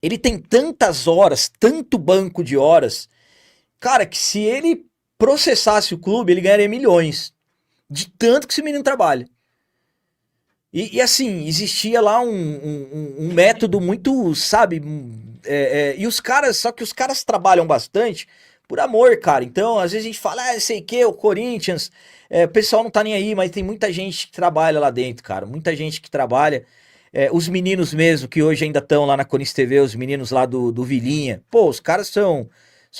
Ele tem tantas horas, tanto banco de horas, cara, que se ele processasse o clube, ele ganharia milhões. De tanto que esse menino trabalha. E assim, existia lá um método muito, sabe? E os caras, só que os caras trabalham bastante por amor, cara. Então, às vezes a gente fala, sei que, o Corinthians, o pessoal não tá nem aí, mas tem muita gente que trabalha lá dentro, cara. Muita gente que trabalha. Os meninos mesmo, que hoje ainda estão lá na Corinthians TV, os meninos lá do Vilinha. Pô, os caras são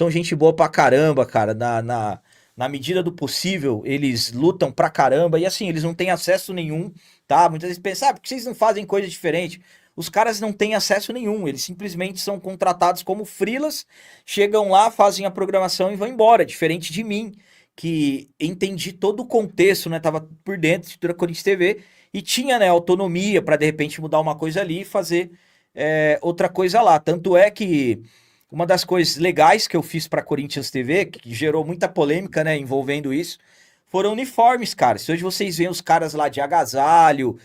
gente boa pra caramba, cara. Na medida do possível, eles lutam pra caramba. E assim, eles não têm acesso nenhum, tá? Muitas vezes pensam, por que vocês não fazem coisa diferente? Os caras não têm acesso nenhum, eles simplesmente são contratados como freelas, chegam lá, fazem a programação e vão embora. Diferente de mim, que entendi todo o contexto, né? Tava por dentro da Corinthians TV e tinha, né, autonomia para de repente mudar uma coisa ali e fazer outra coisa lá. Tanto é que uma das coisas legais que eu fiz para Corinthians TV, que gerou muita polêmica, né, envolvendo isso, foram uniformes, cara. Se hoje vocês veem os caras lá de agasalho,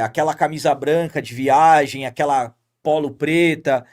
aquela camisa branca de viagem, aquela polo preta,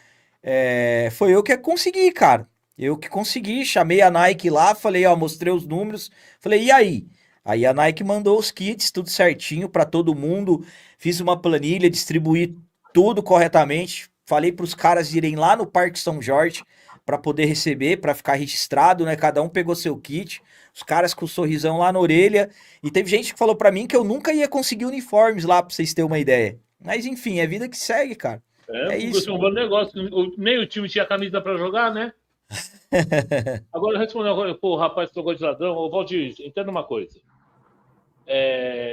foi eu que consegui, cara. Eu que consegui, chamei a Nike lá, falei, ó, mostrei os números, falei, e aí? Aí a Nike mandou os kits, tudo certinho para todo mundo, fiz uma planilha, distribuí tudo corretamente, falei para os caras irem lá no Parque São Jorge para poder receber, para ficar registrado, né? Cada um pegou seu kit, os caras com o sorrisão lá na orelha, e teve gente que falou para mim que eu nunca ia conseguir uniformes lá, para vocês terem uma ideia. Mas enfim, é vida que segue, cara. É Porque isso. é um bom negócio. Nem o time tinha camisa para jogar, né? Agora, respondendo agora, pô, o rapaz trocou de ladrão. Ô, Valdir, entenda uma coisa.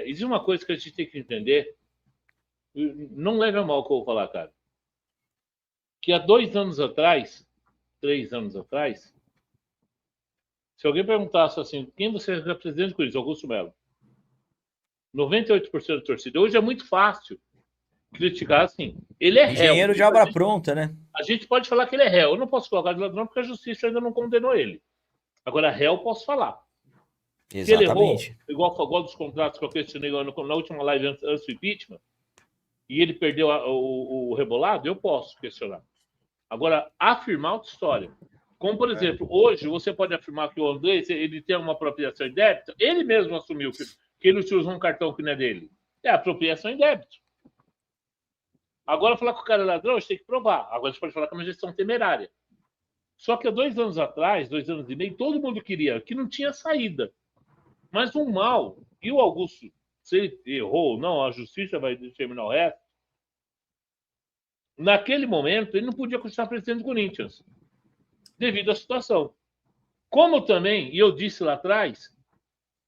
Existe uma coisa que a gente tem que entender. Não leve a mal o que eu vou falar, cara. Que há 2 anos atrás, 3 anos atrás, se alguém perguntasse assim, quem você representa com isso? Augusto Melo. 98% da torcida. Hoje é muito fácil criticar assim. Ele é réu. Engenheiro de obra pronta, né? A gente pode falar que ele é réu. Eu não posso colocar de ladrão porque a justiça ainda não condenou ele. Agora, réu, posso falar. Que ele errou, Exatamente. igual dos contratos que eu questionei na última live antes do impeachment, e ele perdeu o rebolado, eu posso questionar. Agora, afirmar outra história. Como, por exemplo, hoje você pode afirmar que o André ele tem uma apropriação em débito, ele mesmo assumiu que ele usou um cartão que não é dele. É apropriação em débito. Agora, falar que o cara é ladrão, a gente tem que provar. Agora, a gente pode falar que é uma gestão temerária. Só que há 2 anos atrás, 2 anos e meio, todo mundo queria, que não tinha saída. Mas um mal, e o Augusto, se ele errou ou não, a justiça vai determinar o resto. Naquele momento, ele não podia continuar presidente do Corinthians, devido à situação. Como também, e eu disse lá atrás,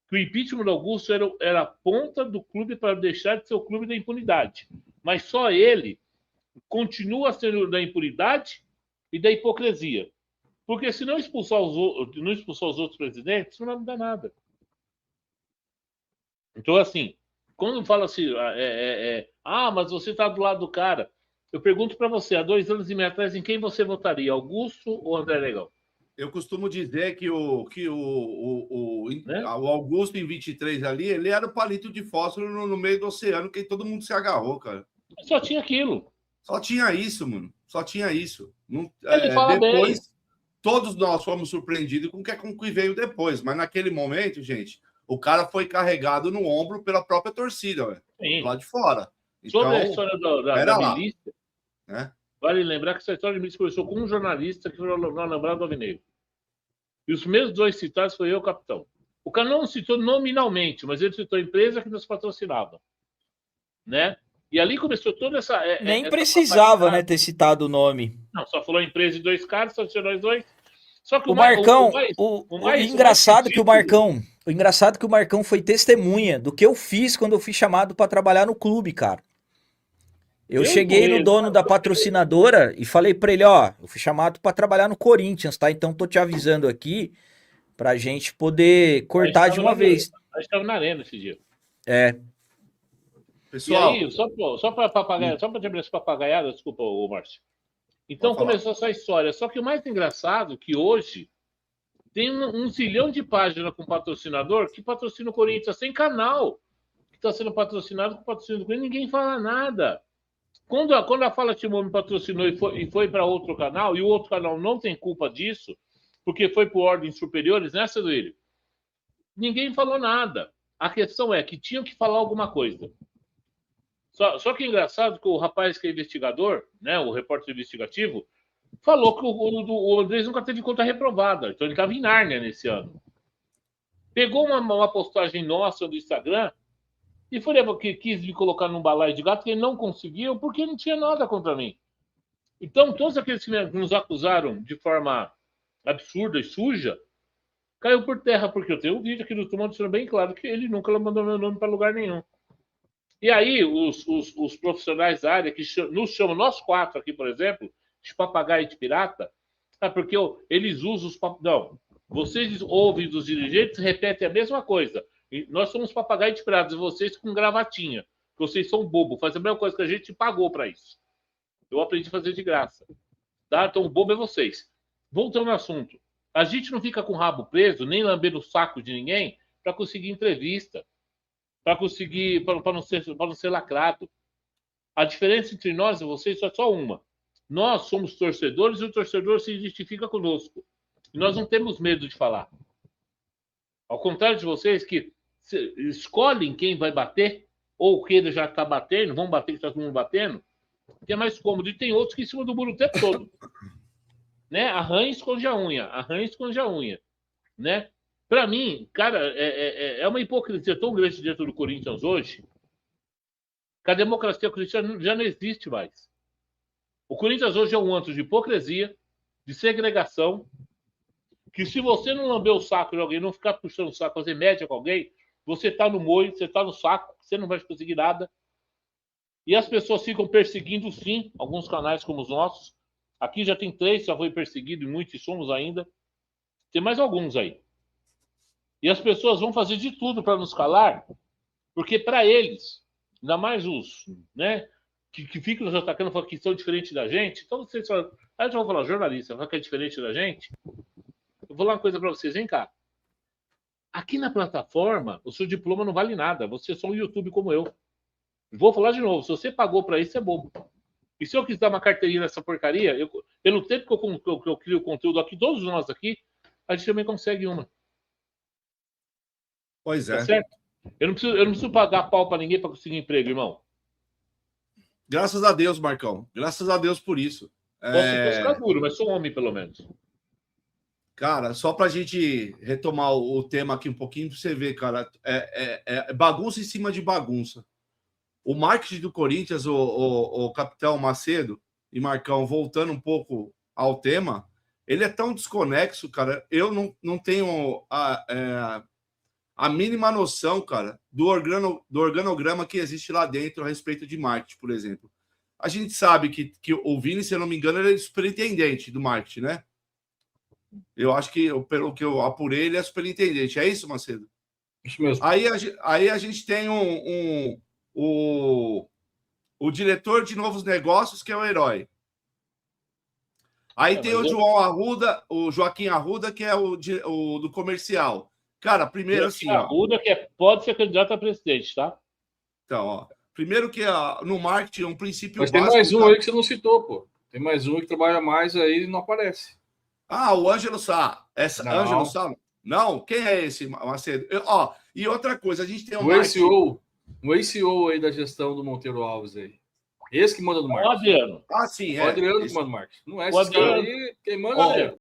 que o impeachment do Augusto era a ponta do clube para deixar de ser o clube da impunidade. Mas só ele continua sendo da impunidade e da hipocrisia. Porque se não expulsar os outros presidentes, não vai mudar nada. Então, assim, quando fala assim, mas você está do lado do cara, eu pergunto para você, há 2 anos e meio atrás, em quem você votaria, Augusto ou André Legal? Eu costumo dizer que Né? o Augusto, em 23 ali, ele era o palito de fósforo no meio do oceano que todo mundo se agarrou, cara. Só tinha aquilo. Só tinha isso, mano. Só tinha isso. Não, Ele fala bem. depois, todos nós fomos surpreendidos com o que veio depois. Mas naquele momento, gente, o cara foi carregado no ombro pela própria torcida, velho. Sim. Lá de fora. Sobre a Então, história da era lá, milícia, né? vale lembrar que essa história de milícia começou com um jornalista que foi lembrado do Alvinegro. E os mesmos dois citados foi eu, o capitão. O cara não citou nominalmente, mas ele citou a empresa que nos patrocinava. Né? E ali começou toda Nem essa precisava, né, papagaiada. ter citado o nome. Não, só falou empresa e dois caras, só tirou os dois. Só que O Marcão, o o mais engraçado que ridículo. O engraçado que o Marcão foi testemunha do que eu fiz quando eu fui chamado para trabalhar no clube, cara. Eu Eu cheguei no empurrei. dono da patrocinadora e falei para ele, ó, eu fui chamado para trabalhar no Corinthians, tá? Então tô te avisando aqui pra gente poder A gente cortar de estava uma vez. na arena esse dia. É, E Pessoal, aí, só para papagaia, só para te abrir essa papagaiada, desculpa, o Márcio. pode Então falar. começou essa história. Só que o mais engraçado é que hoje tem um zilhão de páginas com patrocinador que patrocina o Corinthians. Tem canal que está sendo patrocinado com patrocínio do Corinthians, ninguém fala nada. Quando a Fala Timão me patrocinou e foi para outro canal, e o outro canal não tem culpa disso, porque foi por ordens superiores, né, Ceduílio? Ninguém falou nada. A questão é que tinham que falar alguma coisa. Só que é engraçado que o rapaz que é investigador, né, o repórter investigativo, falou que o Andrés nunca teve conta reprovada. Então ele estava em Nárnia nesse ano. Pegou uma postagem nossa do Instagram e foi que quis me colocar num balaio de gato que ele não conseguiu porque não tinha nada contra mim. Então, todos aqueles que nos acusaram de forma absurda e suja, caiu por terra, porque eu tenho um vídeo aqui do Tumão deixando bem claro que ele nunca mandou meu nome para lugar nenhum. E aí, os profissionais da área, que nos chamam, nós 4 aqui, por exemplo, de papagaio de pirata, porque eles usam os não, vocês ouvem dos dirigentes, repetem a mesma coisa. E nós somos papagaios de pirata, e vocês com gravatinha. Vocês são bobo, fazem a mesma coisa que a gente pagou para isso. Eu aprendi a fazer de graça. Tá? Então, o bobo é vocês. Voltando ao assunto. A gente não fica com o rabo preso, nem lambendo o saco de ninguém, para conseguir entrevista, para não ser lacrado. A diferença entre nós e vocês é só uma. Nós somos torcedores e o torcedor se identifica conosco. E nós não temos medo de falar. Ao contrário de vocês que escolhem quem vai bater, ou que ele já está batendo, vão bater, que está todo mundo batendo, que é mais cômodo. E tem outros que em cima do muro o tempo todo. Né? Arranha e esconde a unha. Arranha e esconde a unha. Né? Para mim, cara, é uma hipocrisia tão grande dentro do Corinthians hoje que a democracia corintiana já não existe mais. O Corinthians hoje é um antro de hipocrisia, de segregação, que se você não lamber o saco de alguém, não ficar puxando o saco, fazer média com alguém, você está no moio, você está no saco, você não vai conseguir nada. E as pessoas ficam perseguindo, sim, alguns canais como os nossos. Aqui já tem 3, já foi perseguido, e muitos somos ainda. Tem mais alguns aí. E as pessoas vão fazer de tudo para nos calar, porque para eles, ainda mais os, né, que ficam nos atacando, falando que são diferentes da gente. Então, vocês falam, a gente vai falar, jornalista, fala que é diferente da gente. Eu vou falar uma coisa para vocês, vem cá. Aqui na plataforma, o seu diploma não vale nada. Você é só um YouTube como eu. Vou falar de novo, se você pagou para isso, é bobo. E se eu quiser dar uma carteirinha nessa porcaria, pelo tempo que eu crio conteúdo aqui, todos nós aqui, a gente também consegue uma. Pois é. Tá certo? Eu não preciso pagar pau para ninguém para conseguir emprego, irmão. Graças a Deus, Marcão. Graças a Deus por isso. Posso ficar duro, mas sou homem, pelo menos. Cara, só pra gente retomar o tema aqui um pouquinho, pra você ver, cara, é bagunça em cima de bagunça. O marketing do Corinthians, o capitão Macedo e Marcão, voltando um pouco ao tema, ele é tão desconexo, cara. Eu não tenho a mínima noção, cara, do organograma que existe lá dentro a respeito de marketing, por exemplo. A gente sabe que o Vini, se eu não me engano, ele é superintendente do marketing, né? Eu acho que, pelo que eu apurei, ele é superintendente. É isso, Macedo? Isso mesmo. Aí a gente tem o diretor de novos negócios, que é o Herói. Aí tem o Joaquim Arruda, que é o do comercial. Cara, primeiro assim... Arruda, que pode ser candidato a presidente, tá? Então, ó. Primeiro que no marketing é um princípio básico... Mas tem mais um aí que você não citou, pô. Tem mais um que trabalha mais aí e não aparece. Ah, o Ângelo Sá. Ângelo Sá? Não, quem é esse, Macedo? E outra coisa, a gente tem um ex-CEO aí da gestão do Monteiro Alves aí. Esse que manda no marketing. O Adriano. Ah, sim, O Adriano que manda no marketing. Não é esse cara aí, quem manda é